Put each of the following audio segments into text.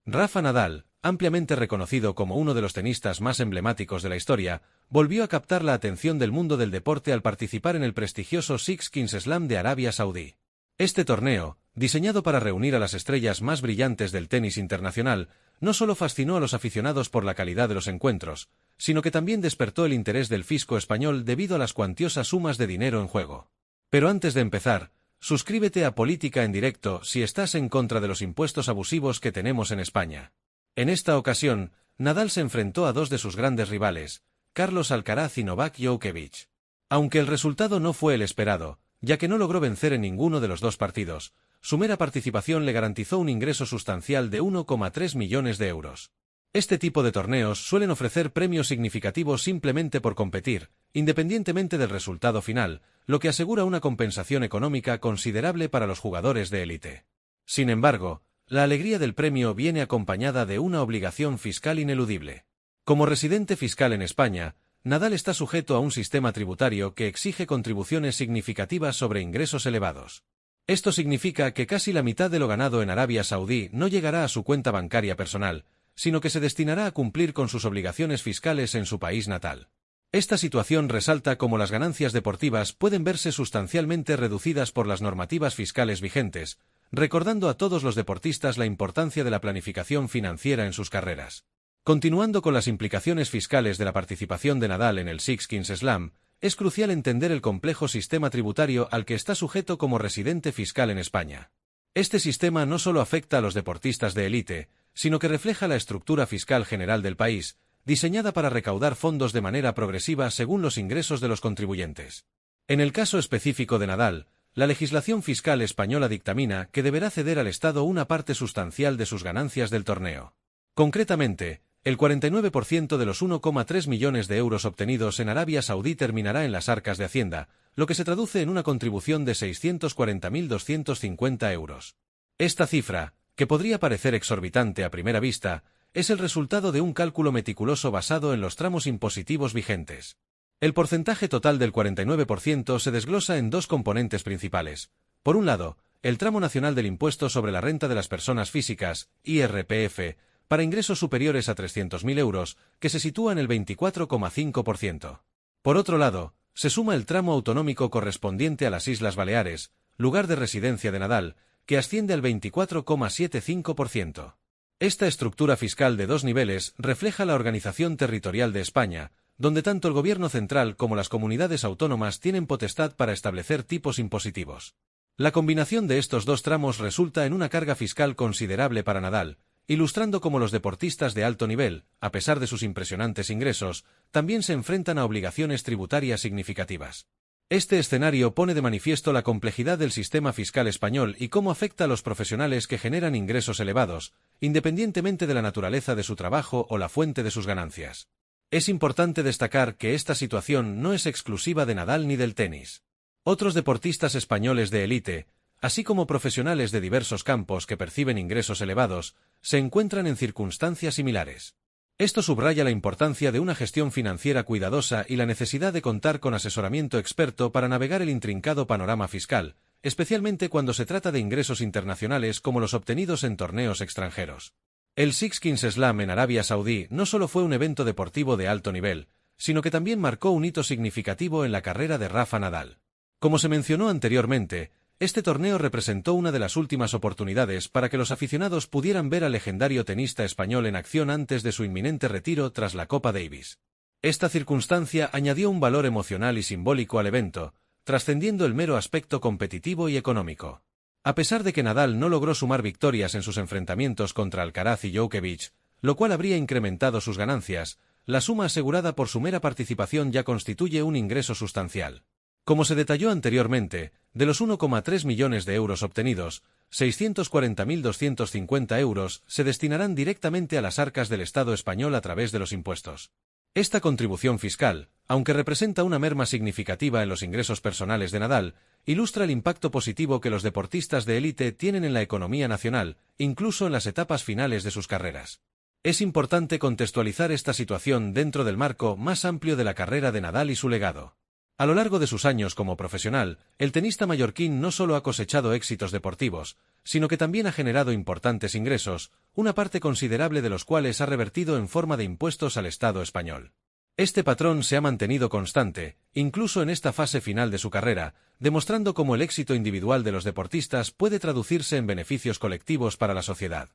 Rafa Nadal, ampliamente reconocido como uno de los tenistas más emblemáticos de la historia, volvió a captar la atención del mundo del deporte al participar en el prestigioso Six Kings Slam de Arabia Saudí. Este torneo, diseñado para reunir a las estrellas más brillantes del tenis internacional, no solo fascinó a los aficionados por la calidad de los encuentros, sino que también despertó el interés del fisco español debido a las cuantiosas sumas de dinero en juego. Pero antes de empezar, suscríbete a Política en Directo si estás en contra de los impuestos abusivos que tenemos en España. En esta ocasión, Nadal se enfrentó a dos de sus grandes rivales, Carlos Alcaraz y Novak Djokovic. Aunque el resultado no fue el esperado, ya que no logró vencer en ninguno de los dos partidos, su mera participación le garantizó un ingreso sustancial de 1,3 millones de euros. Este tipo de torneos suelen ofrecer premios significativos simplemente por competir, independientemente del resultado final, lo que asegura una compensación económica considerable para los jugadores de élite. Sin embargo, la alegría del premio viene acompañada de una obligación fiscal ineludible. Como residente fiscal en España, Nadal está sujeto a un sistema tributario que exige contribuciones significativas sobre ingresos elevados. Esto significa que casi la mitad de lo ganado en Arabia Saudí no llegará a su cuenta bancaria personal, sino que se destinará a cumplir con sus obligaciones fiscales en su país natal. Esta situación resalta cómo las ganancias deportivas pueden verse sustancialmente reducidas por las normativas fiscales vigentes, recordando a todos los deportistas la importancia de la planificación financiera en sus carreras. Continuando con las implicaciones fiscales de la participación de Nadal en el Six Kings Slam, es crucial entender el complejo sistema tributario al que está sujeto como residente fiscal en España. Este sistema no solo afecta a los deportistas de élite, sino que refleja la estructura fiscal general del país, diseñada para recaudar fondos de manera progresiva según los ingresos de los contribuyentes. En el caso específico de Nadal, la legislación fiscal española dictamina que deberá ceder al Estado una parte sustancial de sus ganancias del torneo. Concretamente, el 49% de los 1,3 millones de euros obtenidos en Arabia Saudí terminará en las arcas de Hacienda, lo que se traduce en una contribución de 640.250 euros. Esta cifra, que podría parecer exorbitante a primera vista, es el resultado de un cálculo meticuloso basado en los tramos impositivos vigentes. El porcentaje total del 49% se desglosa en dos componentes principales. Por un lado, el tramo nacional del impuesto sobre la renta de las personas físicas, IRPF, para ingresos superiores a 300.000 euros, que se sitúa en el 24,5%. Por otro lado, se suma el tramo autonómico correspondiente a las Islas Baleares, lugar de residencia de Nadal, que asciende al 24,75%. Esta estructura fiscal de dos niveles refleja la organización territorial de España, donde tanto el gobierno central como las comunidades autónomas tienen potestad para establecer tipos impositivos. La combinación de estos dos tramos resulta en una carga fiscal considerable para Nadal, ilustrando cómo los deportistas de alto nivel, a pesar de sus impresionantes ingresos, también se enfrentan a obligaciones tributarias significativas. Este escenario pone de manifiesto la complejidad del sistema fiscal español y cómo afecta a los profesionales que generan ingresos elevados, independientemente de la naturaleza de su trabajo o la fuente de sus ganancias. Es importante destacar que esta situación no es exclusiva de Nadal ni del tenis. Otros deportistas españoles de élite, así como profesionales de diversos campos que perciben ingresos elevados, se encuentran en circunstancias similares. Esto subraya la importancia de una gestión financiera cuidadosa y la necesidad de contar con asesoramiento experto para navegar el intrincado panorama fiscal, especialmente cuando se trata de ingresos internacionales como los obtenidos en torneos extranjeros. El Six Kings Slam en Arabia Saudí no solo fue un evento deportivo de alto nivel, sino que también marcó un hito significativo en la carrera de Rafa Nadal. Como se mencionó anteriormente, este torneo representó una de las últimas oportunidades para que los aficionados pudieran ver al legendario tenista español en acción antes de su inminente retiro tras la Copa Davis. Esta circunstancia añadió un valor emocional y simbólico al evento, trascendiendo el mero aspecto competitivo y económico. A pesar de que Nadal no logró sumar victorias en sus enfrentamientos contra Alcaraz y Djokovic, lo cual habría incrementado sus ganancias, la suma asegurada por su mera participación ya constituye un ingreso sustancial. Como se detalló anteriormente, de los 1,3 millones de euros obtenidos, 640.250 euros se destinarán directamente a las arcas del Estado español a través de los impuestos. Esta contribución fiscal, aunque representa una merma significativa en los ingresos personales de Nadal, ilustra el impacto positivo que los deportistas de élite tienen en la economía nacional, incluso en las etapas finales de sus carreras. Es importante contextualizar esta situación dentro del marco más amplio de la carrera de Nadal y su legado. A lo largo de sus años como profesional, el tenista mallorquín no solo ha cosechado éxitos deportivos, sino que también ha generado importantes ingresos, una parte considerable de los cuales ha revertido en forma de impuestos al Estado español. Este patrón se ha mantenido constante, incluso en esta fase final de su carrera, demostrando cómo el éxito individual de los deportistas puede traducirse en beneficios colectivos para la sociedad.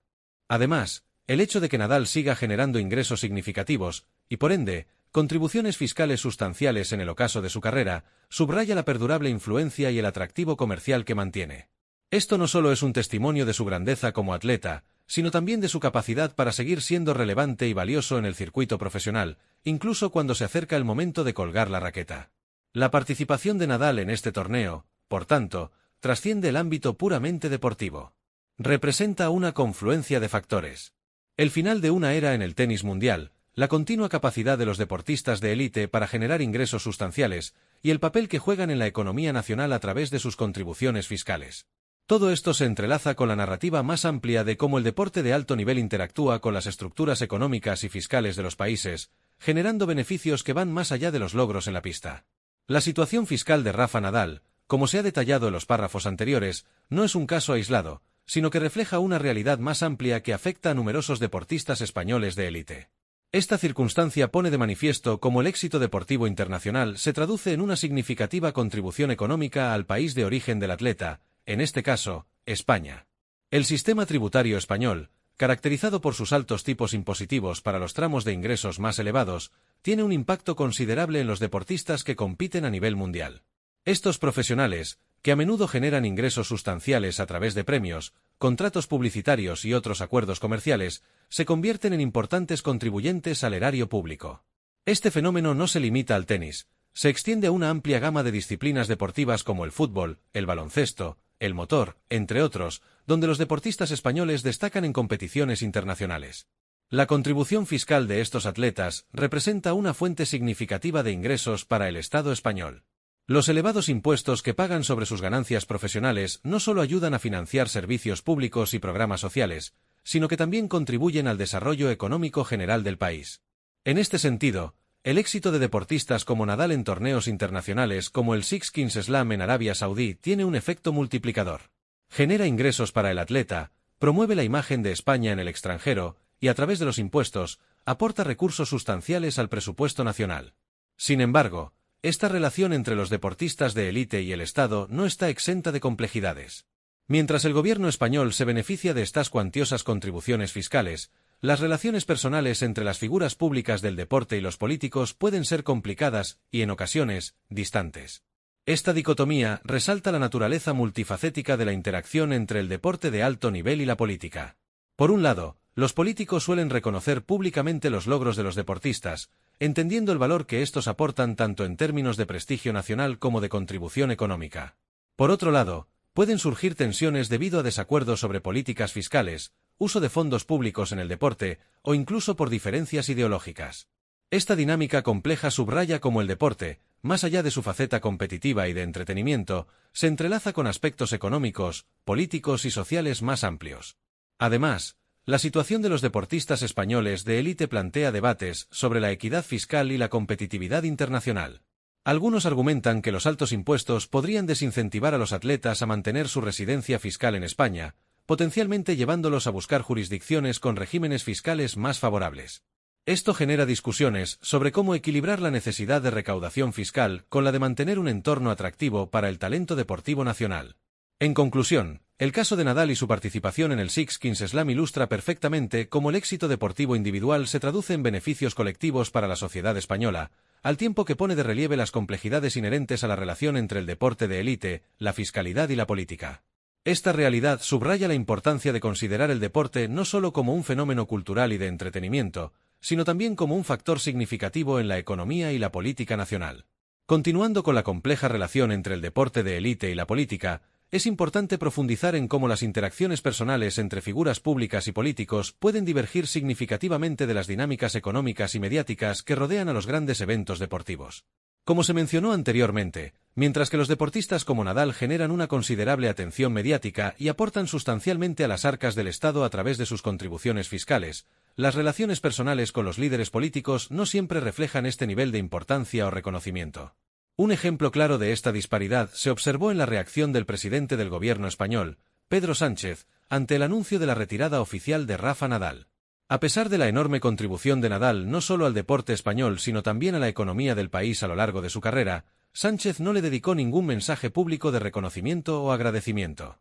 Además, el hecho de que Nadal siga generando ingresos significativos, y por ende, contribuciones fiscales sustanciales en el ocaso de su carrera, subraya la perdurable influencia y el atractivo comercial que mantiene. Esto no solo es un testimonio de su grandeza como atleta, sino también de su capacidad para seguir siendo relevante y valioso en el circuito profesional, incluso cuando se acerca el momento de colgar la raqueta. La participación de Nadal en este torneo, por tanto, trasciende el ámbito puramente deportivo. Representa una confluencia de factores. El final de una era en el tenis mundial, la continua capacidad de los deportistas de élite para generar ingresos sustanciales, y el papel que juegan en la economía nacional a través de sus contribuciones fiscales. Todo esto se entrelaza con la narrativa más amplia de cómo el deporte de alto nivel interactúa con las estructuras económicas y fiscales de los países, generando beneficios que van más allá de los logros en la pista. La situación fiscal de Rafa Nadal, como se ha detallado en los párrafos anteriores, no es un caso aislado, sino que refleja una realidad más amplia que afecta a numerosos deportistas españoles de élite. Esta circunstancia pone de manifiesto cómo el éxito deportivo internacional se traduce en una significativa contribución económica al país de origen del atleta, en este caso, España. El sistema tributario español, caracterizado por sus altos tipos impositivos para los tramos de ingresos más elevados, tiene un impacto considerable en los deportistas que compiten a nivel mundial. Estos profesionales, que a menudo generan ingresos sustanciales a través de premios, contratos publicitarios y otros acuerdos comerciales, se convierten en importantes contribuyentes al erario público. Este fenómeno no se limita al tenis, se extiende a una amplia gama de disciplinas deportivas como el fútbol, el baloncesto, el motor, entre otros, donde los deportistas españoles destacan en competiciones internacionales. La contribución fiscal de estos atletas representa una fuente significativa de ingresos para el Estado español. Los elevados impuestos que pagan sobre sus ganancias profesionales no solo ayudan a financiar servicios públicos y programas sociales, sino que también contribuyen al desarrollo económico general del país. En este sentido, el éxito de deportistas como Nadal en torneos internacionales como el Six Kings Slam en Arabia Saudí tiene un efecto multiplicador. Genera ingresos para el atleta, promueve la imagen de España en el extranjero y, a través de los impuestos, aporta recursos sustanciales al presupuesto nacional. Sin embargo, esta relación entre los deportistas de élite y el Estado no está exenta de complejidades. Mientras el gobierno español se beneficia de estas cuantiosas contribuciones fiscales, las relaciones personales entre las figuras públicas del deporte y los políticos pueden ser complicadas y, en ocasiones, distantes. Esta dicotomía resalta la naturaleza multifacética de la interacción entre el deporte de alto nivel y la política. Por un lado, los políticos suelen reconocer públicamente los logros de los deportistas, entendiendo el valor que estos aportan tanto en términos de prestigio nacional como de contribución económica. Por otro lado, pueden surgir tensiones debido a desacuerdos sobre políticas fiscales, uso de fondos públicos en el deporte o incluso por diferencias ideológicas. Esta dinámica compleja subraya cómo el deporte, más allá de su faceta competitiva y de entretenimiento, se entrelaza con aspectos económicos, políticos y sociales más amplios. Además, la situación de los deportistas españoles de élite plantea debates sobre la equidad fiscal y la competitividad internacional. Algunos argumentan que los altos impuestos podrían desincentivar a los atletas a mantener su residencia fiscal en España, potencialmente llevándolos a buscar jurisdicciones con regímenes fiscales más favorables. Esto genera discusiones sobre cómo equilibrar la necesidad de recaudación fiscal con la de mantener un entorno atractivo para el talento deportivo nacional. En conclusión, el caso de Nadal y su participación en el Six Kings Slam ilustra perfectamente cómo el éxito deportivo individual se traduce en beneficios colectivos para la sociedad española, al tiempo que pone de relieve las complejidades inherentes a la relación entre el deporte de élite, la fiscalidad y la política. Esta realidad subraya la importancia de considerar el deporte no solo como un fenómeno cultural y de entretenimiento, sino también como un factor significativo en la economía y la política nacional. Continuando con la compleja relación entre el deporte de élite y la política, es importante profundizar en cómo las interacciones personales entre figuras públicas y políticos pueden divergir significativamente de las dinámicas económicas y mediáticas que rodean a los grandes eventos deportivos. Como se mencionó anteriormente, mientras que los deportistas como Nadal generan una considerable atención mediática y aportan sustancialmente a las arcas del Estado a través de sus contribuciones fiscales, las relaciones personales con los líderes políticos no siempre reflejan este nivel de importancia o reconocimiento. Un ejemplo claro de esta disparidad se observó en la reacción del presidente del gobierno español, Pedro Sánchez, ante el anuncio de la retirada oficial de Rafa Nadal. A pesar de la enorme contribución de Nadal no solo al deporte español sino también a la economía del país a lo largo de su carrera, Sánchez no le dedicó ningún mensaje público de reconocimiento o agradecimiento.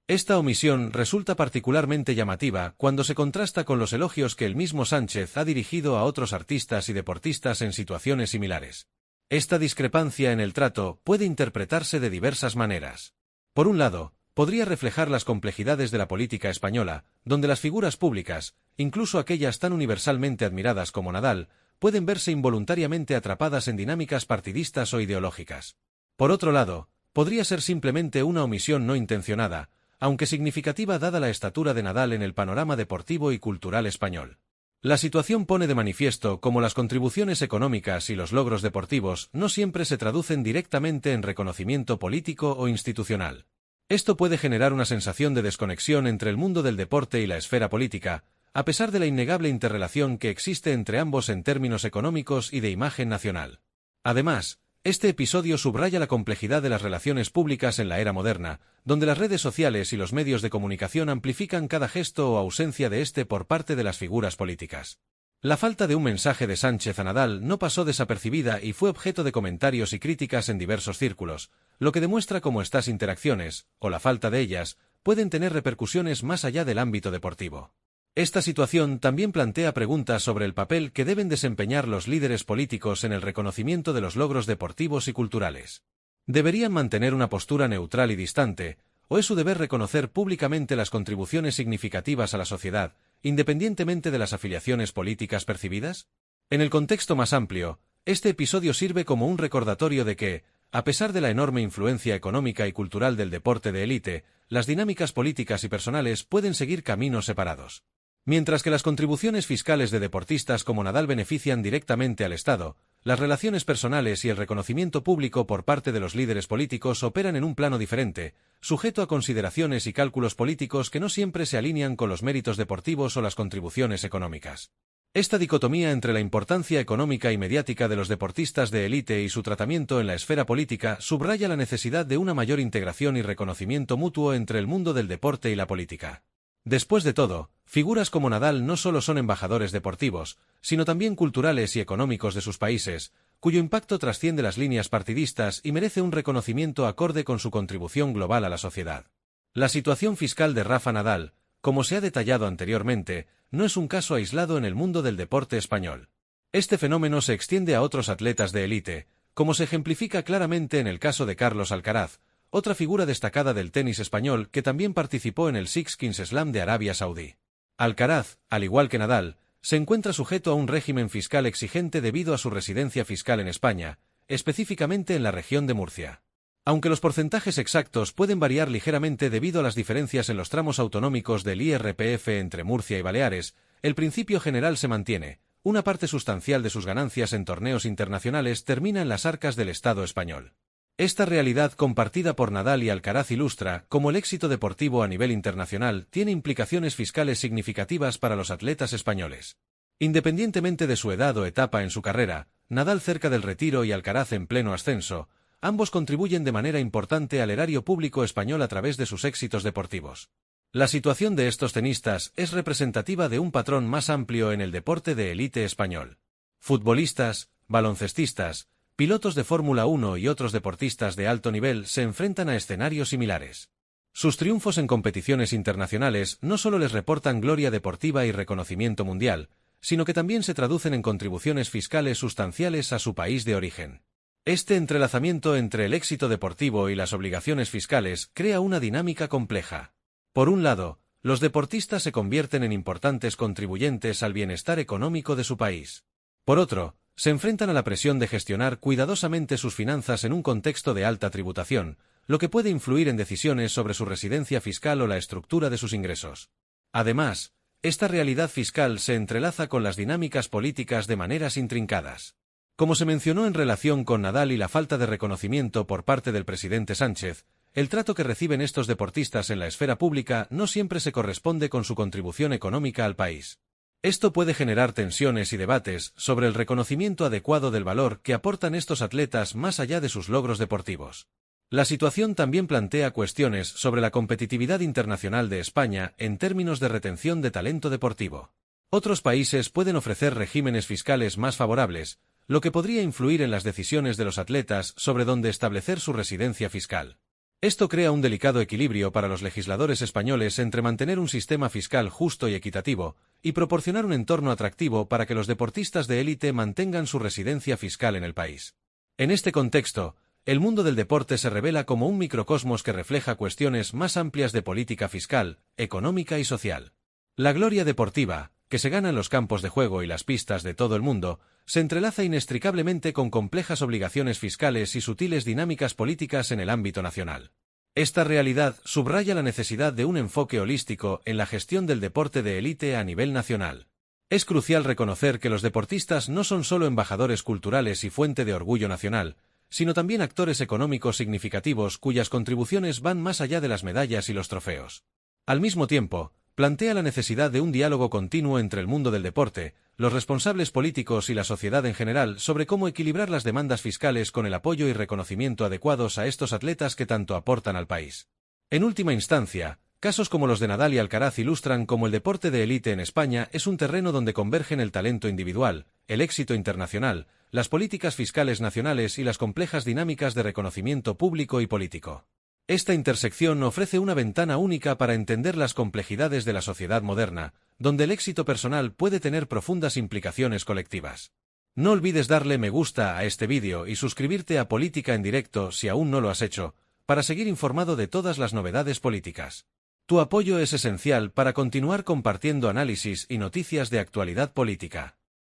Esta omisión resulta particularmente llamativa cuando se contrasta con los elogios que el mismo Sánchez ha dirigido a otros artistas y deportistas en situaciones similares. Esta discrepancia en el trato puede interpretarse de diversas maneras. Por un lado, podría reflejar las complejidades de la política española, donde las figuras públicas, incluso aquellas tan universalmente admiradas como Nadal, pueden verse involuntariamente atrapadas en dinámicas partidistas o ideológicas. Por otro lado, podría ser simplemente una omisión no intencionada, aunque significativa dada la estatura de Nadal en el panorama deportivo y cultural español. La situación pone de manifiesto cómo las contribuciones económicas y los logros deportivos no siempre se traducen directamente en reconocimiento político o institucional. Esto puede generar una sensación de desconexión entre el mundo del deporte y la esfera política, a pesar de la innegable interrelación que existe entre ambos en términos económicos y de imagen nacional. Además, este episodio subraya la complejidad de las relaciones públicas en la era moderna, donde las redes sociales y los medios de comunicación amplifican cada gesto o ausencia de este por parte de las figuras políticas. La falta de un mensaje de Sánchez a Nadal no pasó desapercibida y fue objeto de comentarios y críticas en diversos círculos, lo que demuestra cómo estas interacciones, o la falta de ellas, pueden tener repercusiones más allá del ámbito deportivo. Esta situación también plantea preguntas sobre el papel que deben desempeñar los líderes políticos en el reconocimiento de los logros deportivos y culturales. ¿Deberían mantener una postura neutral y distante, o es su deber reconocer públicamente las contribuciones significativas a la sociedad, independientemente de las afiliaciones políticas percibidas? En el contexto más amplio, este episodio sirve como un recordatorio de que, a pesar de la enorme influencia económica y cultural del deporte de élite, las dinámicas políticas y personales pueden seguir caminos separados. Mientras que las contribuciones fiscales de deportistas como Nadal benefician directamente al Estado, las relaciones personales y el reconocimiento público por parte de los líderes políticos operan en un plano diferente, sujeto a consideraciones y cálculos políticos que no siempre se alinean con los méritos deportivos o las contribuciones económicas. Esta dicotomía entre la importancia económica y mediática de los deportistas de élite y su tratamiento en la esfera política subraya la necesidad de una mayor integración y reconocimiento mutuo entre el mundo del deporte y la política. Después de todo, figuras como Nadal no solo son embajadores deportivos, sino también culturales y económicos de sus países, cuyo impacto trasciende las líneas partidistas y merece un reconocimiento acorde con su contribución global a la sociedad. La situación fiscal de Rafa Nadal, como se ha detallado anteriormente, no es un caso aislado en el mundo del deporte español. Este fenómeno se extiende a otros atletas de élite, como se ejemplifica claramente en el caso de Carlos Alcaraz, otra figura destacada del tenis español que también participó en el Six Kings Slam de Arabia Saudí. Alcaraz, al igual que Nadal, se encuentra sujeto a un régimen fiscal exigente debido a su residencia fiscal en España, específicamente en la región de Murcia. Aunque los porcentajes exactos pueden variar ligeramente debido a las diferencias en los tramos autonómicos del IRPF entre Murcia y Baleares, el principio general se mantiene: una parte sustancial de sus ganancias en torneos internacionales termina en las arcas del Estado español. Esta realidad compartida por Nadal y Alcaraz ilustra cómo el éxito deportivo a nivel internacional tiene implicaciones fiscales significativas para los atletas españoles. Independientemente de su edad o etapa en su carrera, Nadal cerca del retiro y Alcaraz en pleno ascenso, ambos contribuyen de manera importante al erario público español a través de sus éxitos deportivos. La situación de estos tenistas es representativa de un patrón más amplio en el deporte de élite español. Futbolistas, baloncestistas, pilotos de Fórmula 1 y otros deportistas de alto nivel se enfrentan a escenarios similares. Sus triunfos en competiciones internacionales no solo les reportan gloria deportiva y reconocimiento mundial, sino que también se traducen en contribuciones fiscales sustanciales a su país de origen. Este entrelazamiento entre el éxito deportivo y las obligaciones fiscales crea una dinámica compleja. Por un lado, los deportistas se convierten en importantes contribuyentes al bienestar económico de su país. Por otro, se enfrentan a la presión de gestionar cuidadosamente sus finanzas en un contexto de alta tributación, lo que puede influir en decisiones sobre su residencia fiscal o la estructura de sus ingresos. Además, esta realidad fiscal se entrelaza con las dinámicas políticas de maneras intrincadas. Como se mencionó en relación con Nadal y la falta de reconocimiento por parte del presidente Sánchez, el trato que reciben estos deportistas en la esfera pública no siempre se corresponde con su contribución económica al país. Esto puede generar tensiones y debates sobre el reconocimiento adecuado del valor que aportan estos atletas más allá de sus logros deportivos. La situación también plantea cuestiones sobre la competitividad internacional de España en términos de retención de talento deportivo. Otros países pueden ofrecer regímenes fiscales más favorables, lo que podría influir en las decisiones de los atletas sobre dónde establecer su residencia fiscal. Esto crea un delicado equilibrio para los legisladores españoles entre mantener un sistema fiscal justo y equitativo, y proporcionar un entorno atractivo para que los deportistas de élite mantengan su residencia fiscal en el país. En este contexto, el mundo del deporte se revela como un microcosmos que refleja cuestiones más amplias de política fiscal, económica y social. La gloria deportiva, que se gana en los campos de juego y las pistas de todo el mundo, se entrelaza inextricablemente con complejas obligaciones fiscales y sutiles dinámicas políticas en el ámbito nacional. Esta realidad subraya la necesidad de un enfoque holístico en la gestión del deporte de élite a nivel nacional. Es crucial reconocer que los deportistas no son solo embajadores culturales y fuente de orgullo nacional, sino también actores económicos significativos cuyas contribuciones van más allá de las medallas y los trofeos. Al mismo tiempo, plantea la necesidad de un diálogo continuo entre el mundo del deporte, los responsables políticos y la sociedad en general sobre cómo equilibrar las demandas fiscales con el apoyo y reconocimiento adecuados a estos atletas que tanto aportan al país. En última instancia, casos como los de Nadal y Alcaraz ilustran cómo el deporte de élite en España es un terreno donde convergen el talento individual, el éxito internacional, las políticas fiscales nacionales y las complejas dinámicas de reconocimiento público y político. Esta intersección ofrece una ventana única para entender las complejidades de la sociedad moderna, donde el éxito personal puede tener profundas implicaciones colectivas. No olvides darle me gusta a este vídeo y suscribirte a Política en Directo si aún no lo has hecho, para seguir informado de todas las novedades políticas. Tu apoyo es esencial para continuar compartiendo análisis y noticias de actualidad política.